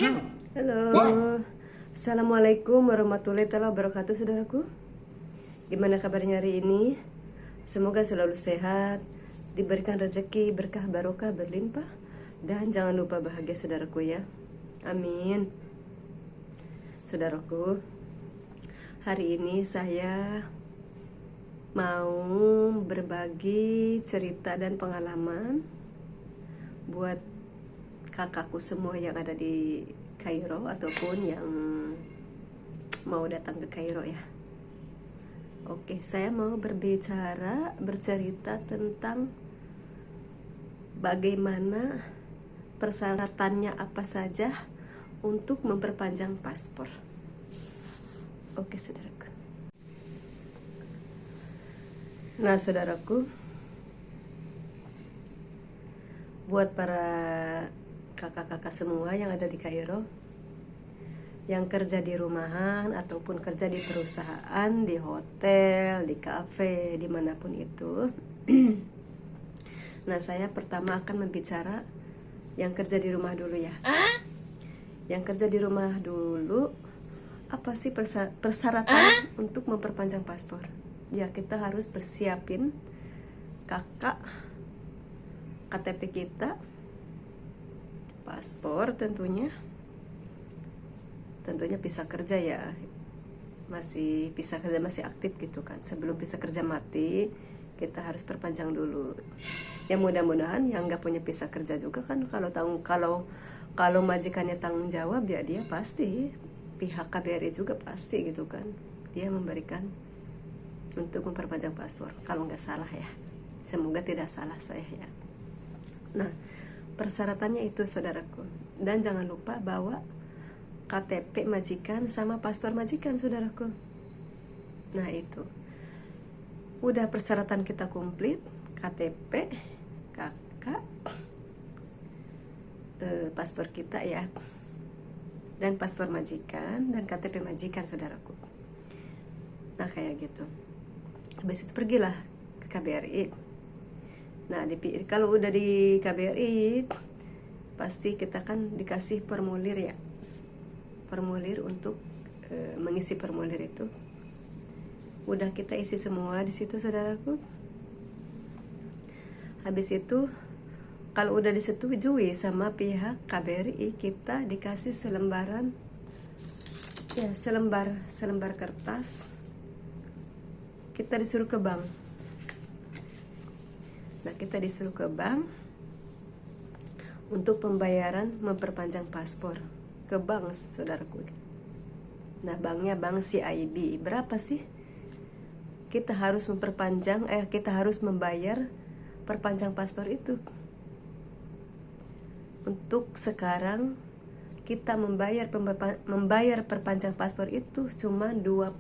Halo, Assalamualaikum warahmatullahi wabarakatuh, saudaraku. Gimana kabarnya hari ini? Semoga selalu sehat, diberikan rezeki, berkah, barokah, berlimpah, dan jangan lupa bahagia, saudaraku ya. Amin. Saudaraku, hari ini saya mau berbagi cerita dan pengalaman buat kakakku semua yang ada di Kairo ataupun yang mau datang ke Kairo ya. Oke, saya mau bercerita tentang bagaimana persyaratannya apa saja untuk memperpanjang paspor. Oke, saudaraku. Nah, saudaraku, buat para kakak-kakak semua yang ada di Kairo, yang kerja di rumahan ataupun kerja di perusahaan, di hotel, di kafe, dimanapun itu. Nah, saya pertama akan membicara yang kerja di rumah dulu ya. Yang kerja di rumah dulu, apa sih persyaratan untuk memperpanjang paspor? Ya, kita harus persiapin kakak, KTP kita, paspor tentunya visa kerja ya, masih visa kerja masih aktif gitu kan. Sebelum visa kerja mati, kita harus perpanjang dulu. Ya mudah-mudahan yang nggak punya visa kerja juga kan, kalau majikannya tanggung jawab ya, dia pasti pihak KBRI juga pasti gitu kan, dia memberikan untuk memperpanjang paspor kalau nggak salah ya. Semoga tidak salah saya ya. Nah, persyaratannya itu, saudaraku. Dan jangan lupa bawa KTP majikan sama paspor majikan, saudaraku. Nah, itu. Udah persyaratan kita komplit, KTP, kakak, paspor kita ya. Dan paspor majikan dan KTP majikan, saudaraku. Nah, kayak gitu. Habis itu pergilah ke KBRI. Nah, kalau udah di KBRI, pasti kita kan dikasih formulir ya, formulir untuk mengisi formulir itu. Udah kita isi semua di situ, saudaraku. Habis itu, kalau udah disetujui sama pihak KBRI, kita dikasih selembaran, ya selembar kertas. Kita disuruh ke bank. Nah, kita disuruh ke bank untuk pembayaran memperpanjang paspor. Ke bank, saudaraku. Nah, banknya bank CIB. Berapa sih kita harus kita harus membayar perpanjang paspor itu? Untuk sekarang kita membayar perpanjang paspor itu cuma $25,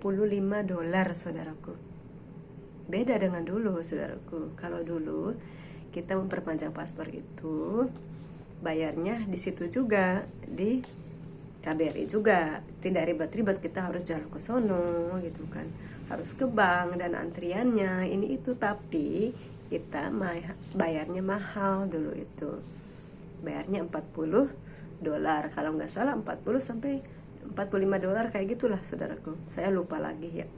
saudaraku. Beda dengan dulu, saudaraku. Kalau dulu kita memperpanjang paspor itu bayarnya di situ juga, di KBRI juga. Tidak ribet-ribet kita harus jalan ke sono gitu kan. Harus ke bank dan antriannya ini itu, tapi kita bayarnya mahal dulu itu. Bayarnya $40 kalau nggak salah, 40 sampai $45 kayak gitulah, saudaraku. Saya lupa lagi ya.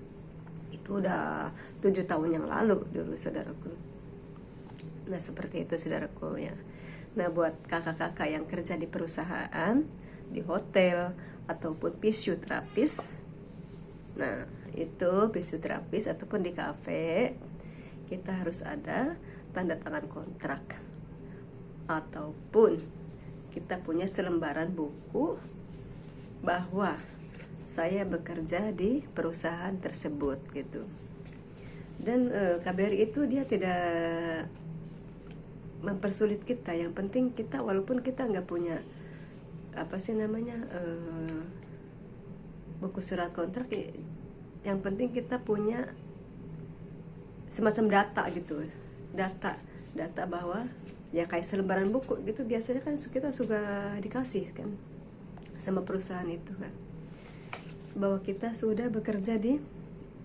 Itu udah 7 tahun yang lalu dulu, saudaraku. Nah, seperti itu, saudaraku ya. Nah, buat kakak-kakak yang kerja di perusahaan, di hotel, ataupun fisioterapis. Nah, itu fisioterapis ataupun di kafe, kita harus ada tanda tangan kontrak. Ataupun kita punya selembaran buku bahwa saya bekerja di perusahaan tersebut gitu. Dan KBRI itu dia tidak mempersulit kita. Yang penting kita, walaupun kita nggak punya buku surat kontrak, yang penting kita punya semacam data gitu, data bahwa ya kayak selembaran buku gitu. Biasanya kan kita suka dikasih kan sama perusahaan itu kan, bahwa kita sudah bekerja di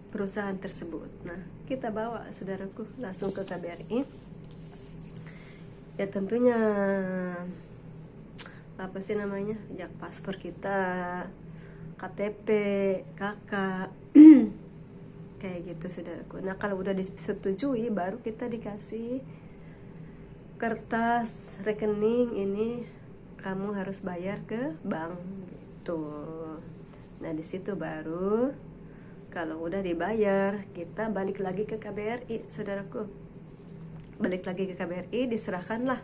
perusahaan tersebut. Nah, kita bawa, saudaraku, langsung ke KBRI. Ya tentunya apa sih namanya, ya paspor kita, KTP, kakak, kayak gitu saudaraku. Nah kalau udah disetujui baru kita dikasih kertas rekening, ini kamu harus bayar ke bank gitu. Nah di situ baru kalau udah dibayar kita balik lagi ke KBRI saudaraku, balik lagi ke KBRI, diserahkanlah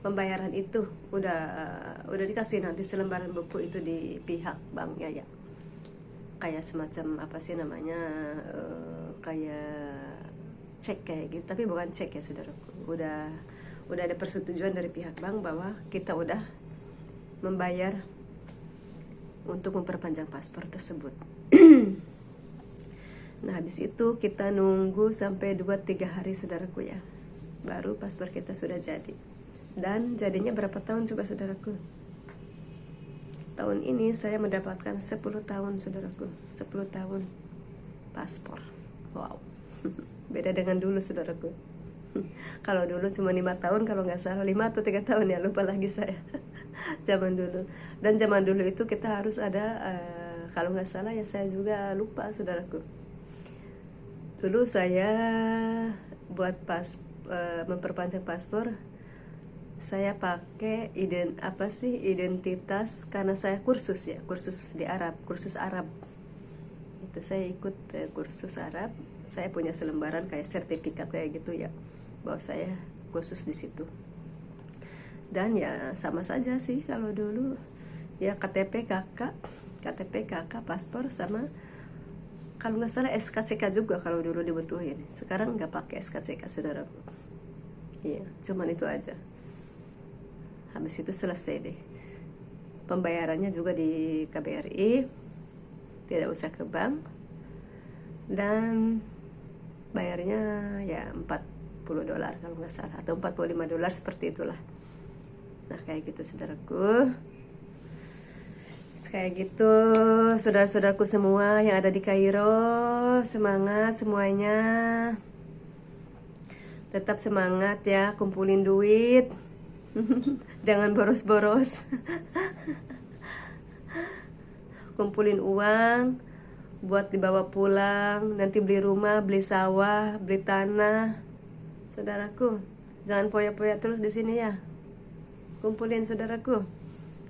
pembayaran itu. Udah dikasih nanti selembaran buku itu di pihak bank ya, kayak semacam apa sih namanya, kayak cek kayak gitu, tapi bukan cek ya saudaraku. Udah ada persetujuan dari pihak bank bahwa kita udah membayar untuk memperpanjang paspor tersebut. Nah habis itu kita nunggu sampai 2-3 hari saudaraku ya, baru paspor kita sudah jadi. Dan jadinya berapa tahun coba saudaraku? Tahun ini saya mendapatkan 10 tahun saudaraku, 10 tahun paspor. Wow. Beda dengan dulu saudaraku. Kalau dulu cuma 5 tahun kalau nggak salah, 5 atau 3 tahun ya, lupa lagi saya. Zaman dulu. Dan zaman dulu itu kita harus ada, kalau nggak salah ya, saya juga lupa saudaraku. Dulu saya buat memperpanjang paspor, saya pakai identitas, karena saya kursus di Arab, kursus Arab. Itu saya ikut kursus Arab. Saya punya selembaran kayak sertifikat kayak gitu ya, bahwa saya kursus di situ. Dan ya sama saja sih kalau dulu ya, KTP kakak, paspor, sama kalau nggak salah SKCK juga kalau dulu dibutuhin. Sekarang nggak pakai SKCK saudaraku. Iya, cuman itu aja. Habis itu selesai deh. Pembayarannya juga di KBRI, tidak usah ke bank. Dan bayarnya ya $40 kalau nggak salah, atau $45 seperti itulah. Nah kayak gitu saudaraku. Kayak gitu saudara-saudaraku semua yang ada di Kairo, semangat semuanya. Tetap semangat ya, kumpulin duit. Jangan boros-boros. Kumpulin uang buat dibawa pulang, nanti beli rumah, beli sawah, beli tanah. Saudaraku, jangan poya-poya terus di sini ya. Kumpulin saudaraku.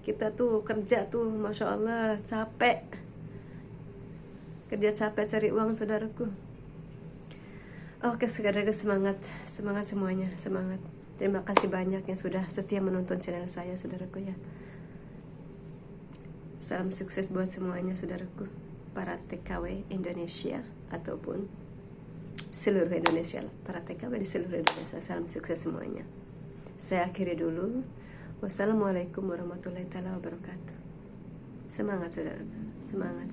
Kita tuh kerja tuh, Masya Allah, capek. Kerja capek cari uang saudaraku. Oke, saudaraku, semangat semuanya, semangat. Terima kasih banyak yang sudah setia menonton channel saya saudaraku ya. Salam sukses buat semuanya saudaraku, para TKW Indonesia ataupun seluruh Indonesia, para TKW di seluruh Indonesia. Salam sukses semuanya. Saya akhiri dulu. Wassalamualaikum warahmatullahi wabarakatuh. Semangat saudaraku, semangat.